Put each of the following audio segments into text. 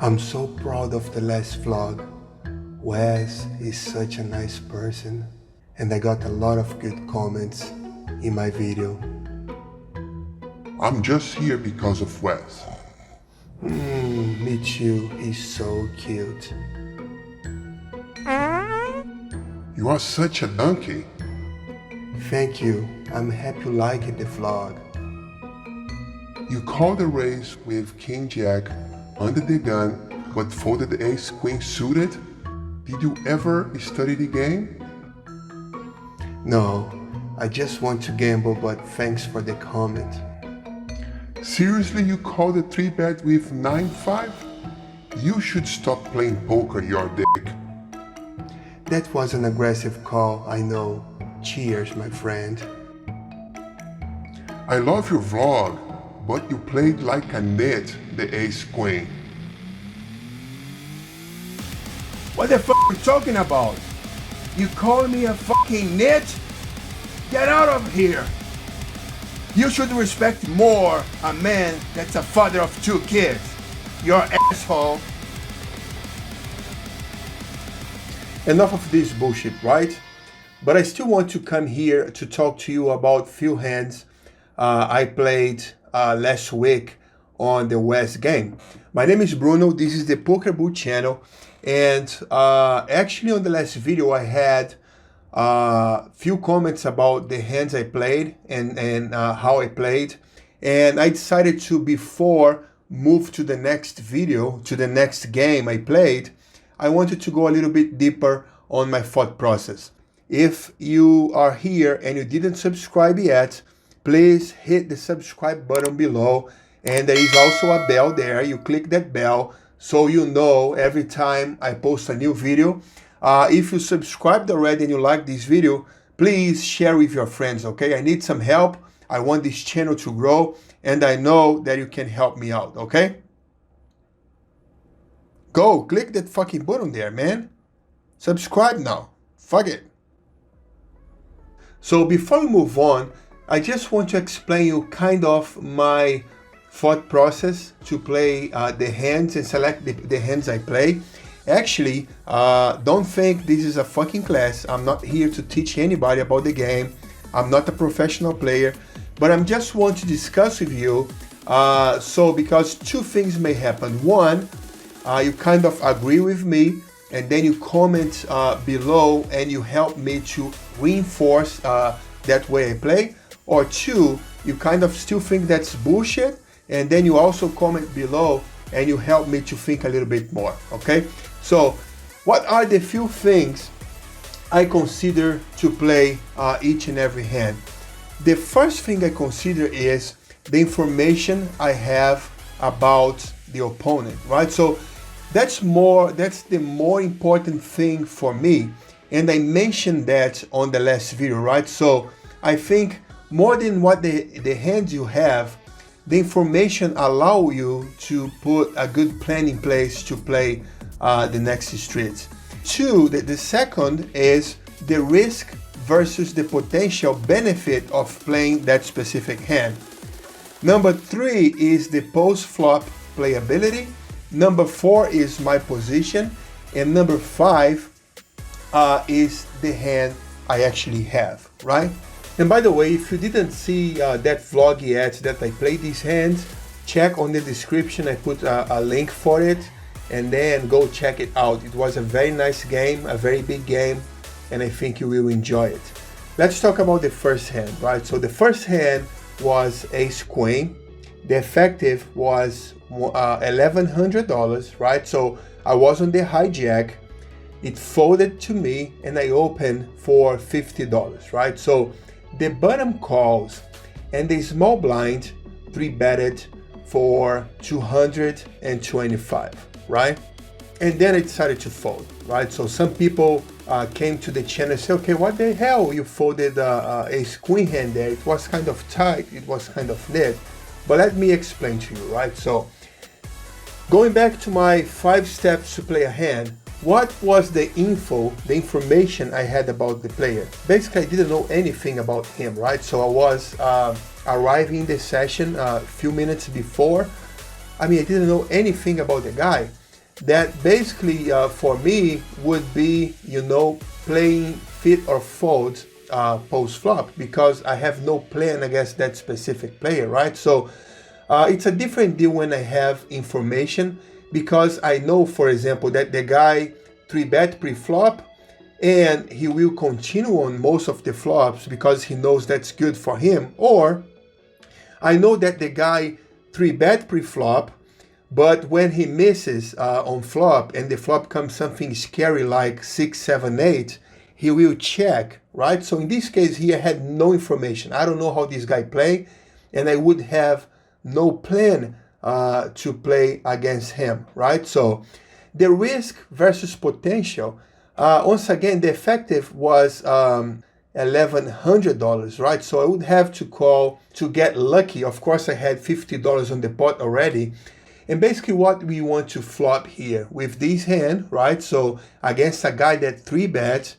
I'm so proud of the last vlog. Wes is such a nice person, and I got a lot of good comments in my video. I'm just here because of Wes. Me too, he's so cute. You are such a donkey. Thank you, I'm happy you liked the vlog. You called the race with King Jack under the gun, but folded the ace queen suited? Did you ever study the game? No, I just want to gamble, but thanks for the comment. Seriously, you called the 3-bet with 9-5? You should stop playing poker, your dick. That was an aggressive call, I know. Cheers, my friend. I love your vlog, but you played like a nit the ace queen. What the fuck are you talking about? You call me a fucking nit? Get out of here! You should respect more a man that's a father of 2 kids. You're asshole. Enough of this bullshit, right? But I still want to come here to talk to you about few hands I played last week on the Wes game. My name is Bruno, this is the Poker Bull channel, and actually on the last video I had few comments about the hands I played and how I played, and I decided to, before move to the next video, to the next game I played, I wanted to go a little bit deeper on my thought process. If you are here and you didn't subscribe yet, please hit the subscribe button below, and there is also a bell there. You click that bell so you know every time I post a new video. If you subscribed already and you like this video, please share with your friends, okay? I need some help. I want this channel to grow, and I know that you can help me out, okay? Go, click that fucking button there, man. Subscribe now. Fuck it. So before we move on, I just want to explain you kind of my thought process to play the hands and select the hands I play. Actually, don't think this is a fucking class. I'm not here to teach anybody about the game. I'm not a professional player, but I'm just want to discuss with you. Because 2 things may happen. One, you kind of agree with me, and then you comment below and you help me to reinforce that way I play. Or 2, you kind of still think that's bullshit, and then you also comment below and you help me to think a little bit more, okay? So what are the few things I consider to play each and every hand? The first thing I consider is the information I have about the opponent, right? So that's the more important thing for me, and I mentioned that on the last video, right? So I think more than what the hands you have, the information allow you to put a good plan in place to play the next streets. 2, the second is the risk versus the potential benefit of playing that specific hand. Number 3 is the post-flop playability. Number 4 is my position, and number 5 is the hand I actually have, right? And by the way, if you didn't see that vlog yet that I played these hands, check on the description. I put a link for it, and then go check it out. It was a very nice game, a very big game, and I think you will enjoy it. Let's talk about the first hand, right? So the first hand was ace queen. The effective was $1,100, right? So I was on the hijack. It folded to me, and I opened for $50, right? So the bottom calls, and the small blind 3-betted for $225, right? And then I decided to fold, right? So some people came to the channel and said, okay, what the hell, you folded ace queen hand there? It was kind of tight, it was kind of lit. But let me explain to you, right? So going back to my 5 steps to play a hand, what was the information I had about the player? Basically, I didn't know anything about him, right? So I was arriving in the session a few minutes before. I mean, I didn't know anything about the guy. that basically for me would be, playing fit or fold post flop, because I have no plan against that specific player, right? So it's a different deal when I have information, because I know, for example, that the guy 3-bet pre-flop and he will continue on most of the flops because he knows that's good for him. Or I know that the guy 3-bet pre-flop, but when he misses on flop and the flop comes something scary like 6, 7, 8, he will check, right? So in this case here, I had no information. I don't know how this guy play, and I would have no plan to play against him, right? So the risk versus potential, once again, the effective was $1,100, right? So I would have to call to get lucky. Of course, I had $50 on the pot already. And basically what we want to flop here with this hand, right? So against a guy that 3-bets,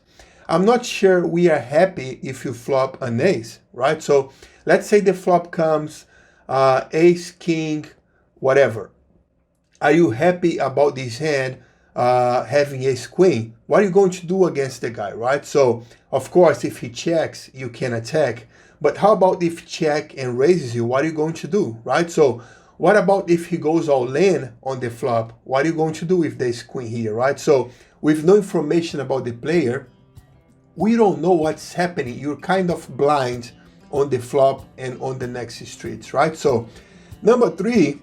I'm not sure we are happy if you flop an ace, right? So let's say the flop comes ace, king, whatever. Are you happy about this hand having ace, queen? What are you going to do against the guy, right? So of course, if he checks, you can attack. But how about if he check and raises you? What are you going to do, right? So what about if he goes all in on the flop? What are you going to do if there's queen here, right? So with no information about the player, we don't know what's happening. You're kind of blind on the flop and on the next streets, right? So number 3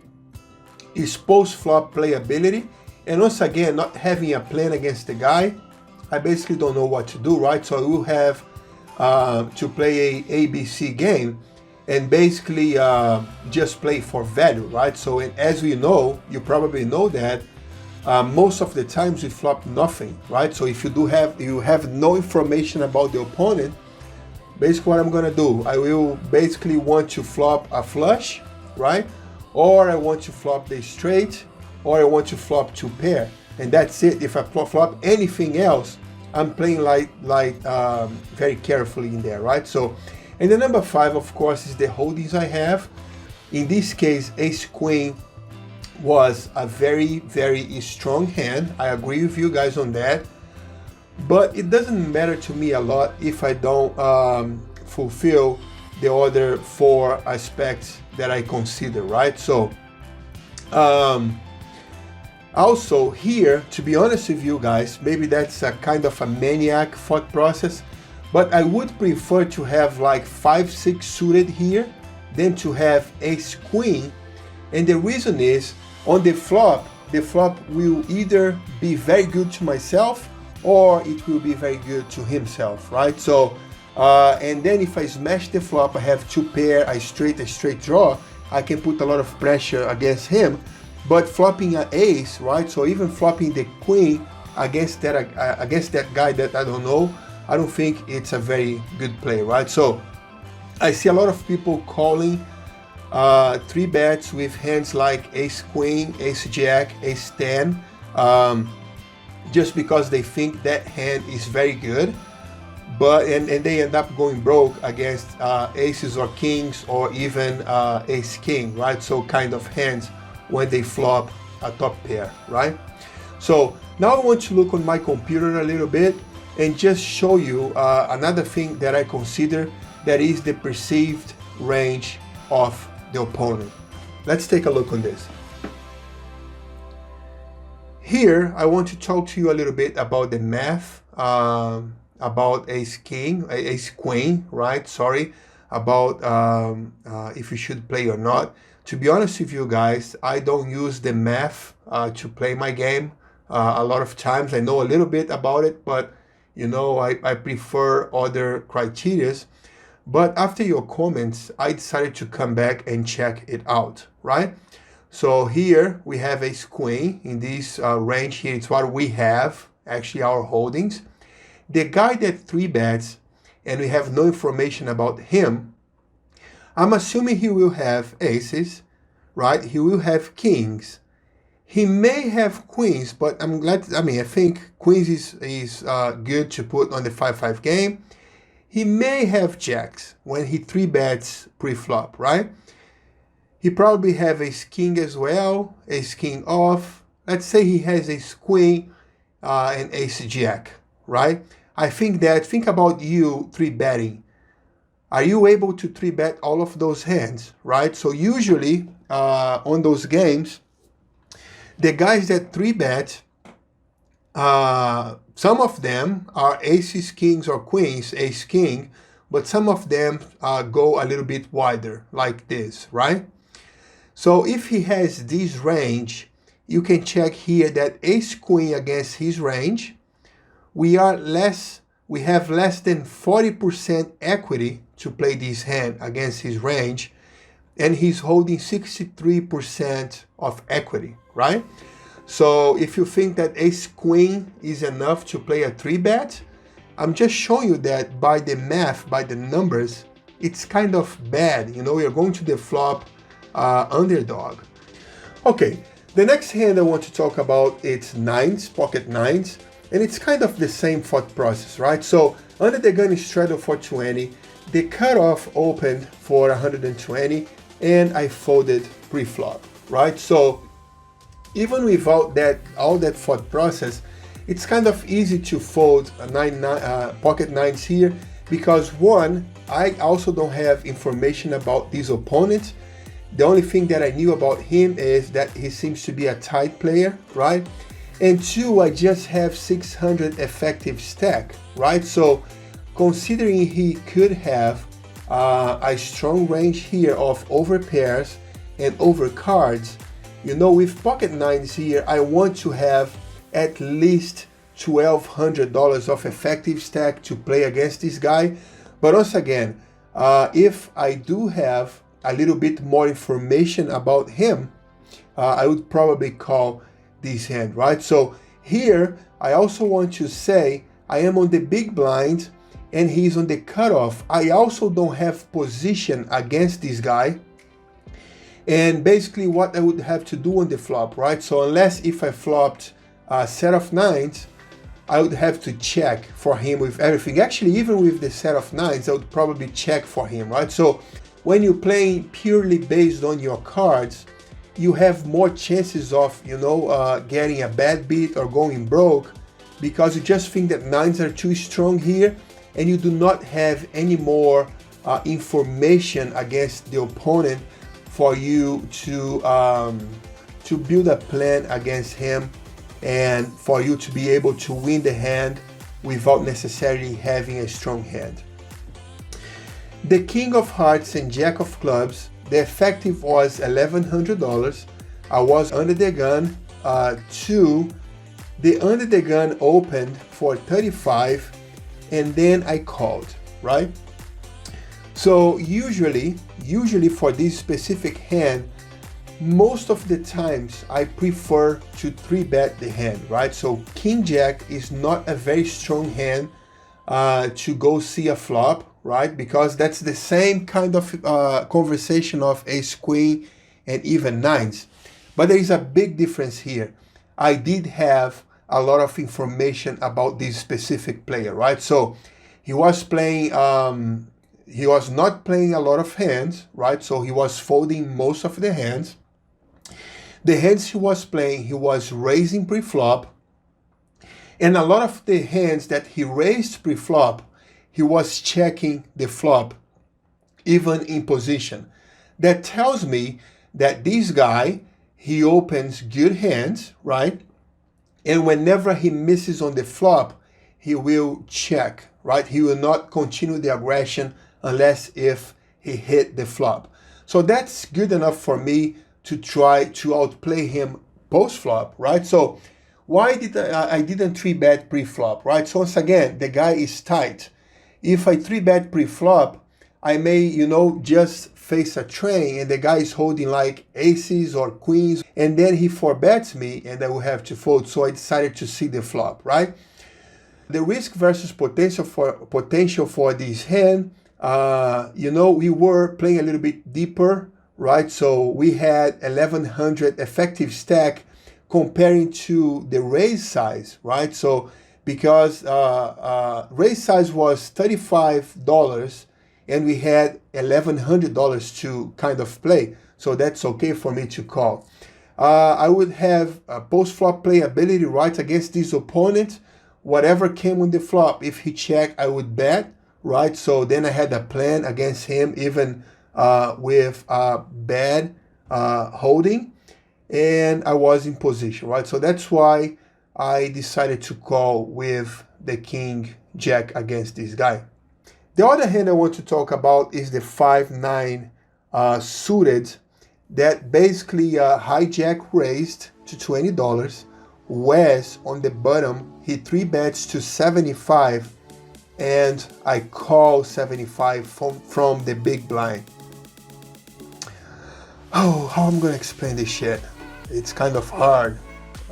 is post-flop playability. And once again, not having a plan against the guy, I basically don't know what to do, right? So I will have to play a ABC game and basically just play for value, right? So as we know, you probably know that most of the times we flop nothing, right? So if you have no information about the opponent, basically what I'm gonna do, I will basically want to flop a flush, right? Or I want to flop the straight, or I want to flop 2 pair, and that's it. If I flop anything else, I'm playing like very carefully in there, right? So, and the number 5, of course, is the holdings I have. In this case, ace queen was a very, very strong hand. I agree with you guys on that, but it doesn't matter to me a lot if I don't fulfill the other 4 aspects that I consider, right? So also here, to be honest with you guys, maybe that's a kind of a maniac thought process, but I would prefer to have like 5, 6 suited here than to have ace queen. And the reason is, on the flop will either be very good to myself or it will be very good to himself, right? So and then if I smash the flop, I have 2 pair, a straight draw, I can put a lot of pressure against him. But flopping an ace, right? So even flopping the queen against that guy that I don't know, I don't think it's a very good play, right? So I see a lot of people calling 3-bets with hands like ace queen, ace jack, ace 10, just because they think that hand is very good, but and they end up going broke against aces or kings or even ace king, right? So kind of hands when they flop a top pair, right? So now I want to look on my computer a little bit and just show you another thing that I consider, that is the perceived range of the opponent. Let's take a look on this. Here, I want to talk to you a little bit about the math, about ace queen, right? Sorry, about if you should play or not. To be honest with you guys, I don't use the math to play my game. A lot of times I know a little bit about it, but I prefer other criterias. But after your comments, I decided to come back and check it out, right? So here we have ace queen. In this range here, it's what we have, actually our holdings. The guy that 3-bets and we have no information about him, I'm assuming he will have aces, right? He will have kings. He may have queens, but I think queens is good to put on the 5-5 game. He may have jacks when he 3-bets pre-flop, right? He probably have ace king as well, ace king off, let's say he has ace queen and ace jack, right? Think about you 3-betting. Are you able to 3-bet all of those hands, right? So usually on those games, the guys that 3-bet, some of them are aces, kings, or queens, ace, king, but some of them go a little bit wider, like this, right? So if he has this range, you can check here that ace, queen against his range, we have less than 40% equity to play this hand against his range, and he's holding 63% of equity, right? So if you think that ace queen is enough to play a 3-bet, I'm just showing you that by the math, by the numbers, it's kind of bad. You're going to the flop underdog. Okay, the next hand I want to talk about is nines, pocket nines, and it's kind of the same thought process, right? So under the gun is straddle for 20, the cutoff opened for 120, and I folded pre-flop, right? So even without all that thought process, it's kind of easy to fold pocket nines here, because one, I also don't have information about this opponent. The only thing that I knew about him is that he seems to be a tight player, right? And two, I just have 600 effective stack, right? So considering he could have a strong range here of over pairs and over cards, with pocket nines here, I want to have at least $1,200 of effective stack to play against this guy. But once again, if I do have a little bit more information about him, I would probably call this hand, right? So here, I also want to say I am on the big blind and he's on the cutoff. I also don't have position against this guy. And basically what I would have to do on the flop, right? So unless if I flopped a set of nines, I would have to check for him with everything. Actually, even with the set of nines, I would probably check for him, right? So when you're playing purely based on your cards, you have more chances of, getting a bad beat or going broke, because you just think that nines are too strong here and you do not have any more information against the opponent for you to build a plan against him and for you to be able to win the hand without necessarily having a strong hand. The King of Hearts and Jack of Clubs, the effective was $1,100. I was under the gun. The under the gun opened for 35, and then I called, right? So usually for this specific hand, most of the times I prefer to 3-bet the hand, right? So King Jack is not a very strong hand to go see a flop, right? Because that's the same kind of conversation of ace queen and even nines. But there is a big difference here. I did have a lot of information about this specific player, right? So he was playing, he was not playing a lot of hands, right? So he was folding most of the hands. The hands he was playing, he was raising pre-flop. And a lot of the hands that he raised pre-flop, he was checking the flop, even in position. That tells me that this guy, he opens good hands, right? And whenever he misses on the flop, he will check, right? He will not continue the aggression unless if he hit the flop. So that's good enough for me to try to outplay him post-flop, right? So why did I didn't 3-bet pre-flop, right? So once again, the guy is tight. If I 3-bet pre-flop, I may, just face a train and the guy is holding like aces or queens, and then he 4-bets me and I will have to fold. So I decided to see the flop, right? The risk versus potential for this hand, we were playing a little bit deeper, right? So we had 1,100 effective stack comparing to the raise size, right? So because raise size was $35 and we had $1,100 to kind of play. So that's okay for me to call. I would have post-flop playability right against this opponent. Whatever came on the flop, if he checked, I would bet, right? So then I had a plan against him, even with bad holding, and I was in position, right? So that's why I decided to call with the king jack against this guy. The other hand I want to talk about is the 5-9 suited that basically hijack raised to $20. Wes on the bottom, he 3-bets to 75, and I call 75 from the big blind. Oh, how I'm gonna explain this shit? It's kind of hard.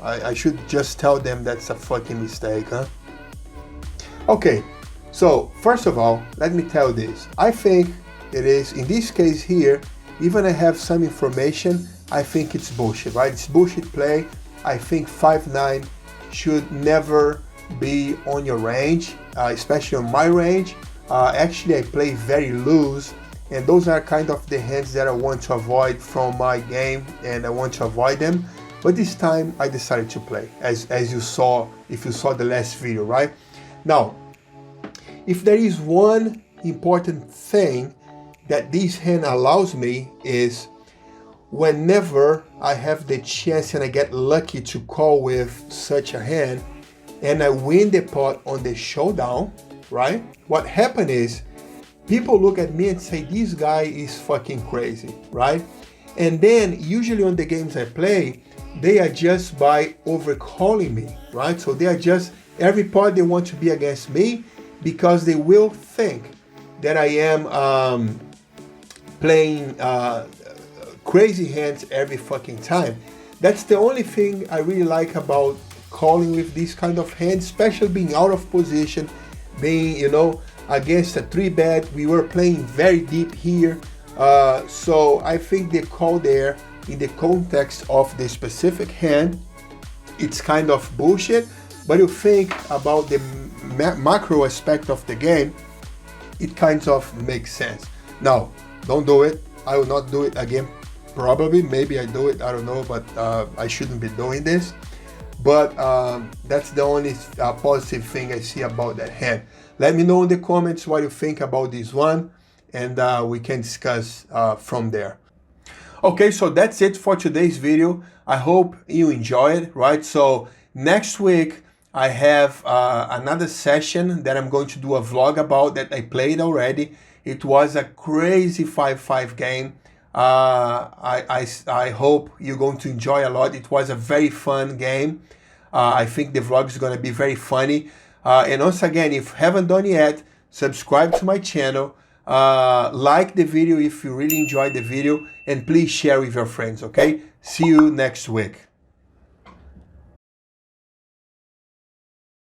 I should just tell them that's a fucking mistake, huh? Okay, so first of all, let me tell this. I think it is, in this case here, even I have some information, I think it's bullshit, right? It's bullshit play. I think 5-9 should never be on your range, especially on my range. Actually, I play very loose, and those are kind of the hands that I want to avoid from my game, and I want to avoid them. But this time I decided to play, as you saw, if you saw the last video, right? Now, if there is one important thing that this hand allows me is whenever I have the chance and I get lucky to call with such a hand and I win the pot on the showdown, right? What happened is people look at me and say, this guy is fucking crazy, right? And then usually on the games I play, they adjust by overcalling me, right? So they adjust every pot they want to be against me because they will think that I am playing crazy hands every fucking time. That's the only thing I really like about calling with this kind of hand, especially being out of position, being, you know, against a 3-bet. We were playing very deep here. So I think the call there in the context of the specific hand, it's kind of bullshit. But you think about the macro aspect of the game, it kind of makes sense. Now, don't do it. I will not do it again. Probably, maybe I do it, I don't know, but I shouldn't be doing this. But that's the only positive thing I see about that hand. Let me know in the comments what you think about this one, and we can discuss from there. Okay, so that's it for today's video. I hope you enjoy it, right? So next week I have another session that I'm going to do a vlog about that I played already. It was a crazy 5-5 game. I hope you're going to enjoy a lot. It was a very fun game. I think the vlog is going to be very funny. And once again, if you haven't done yet, subscribe to my channel. Like the video if you really enjoyed the video, and please share with your friends, okay? See you next week.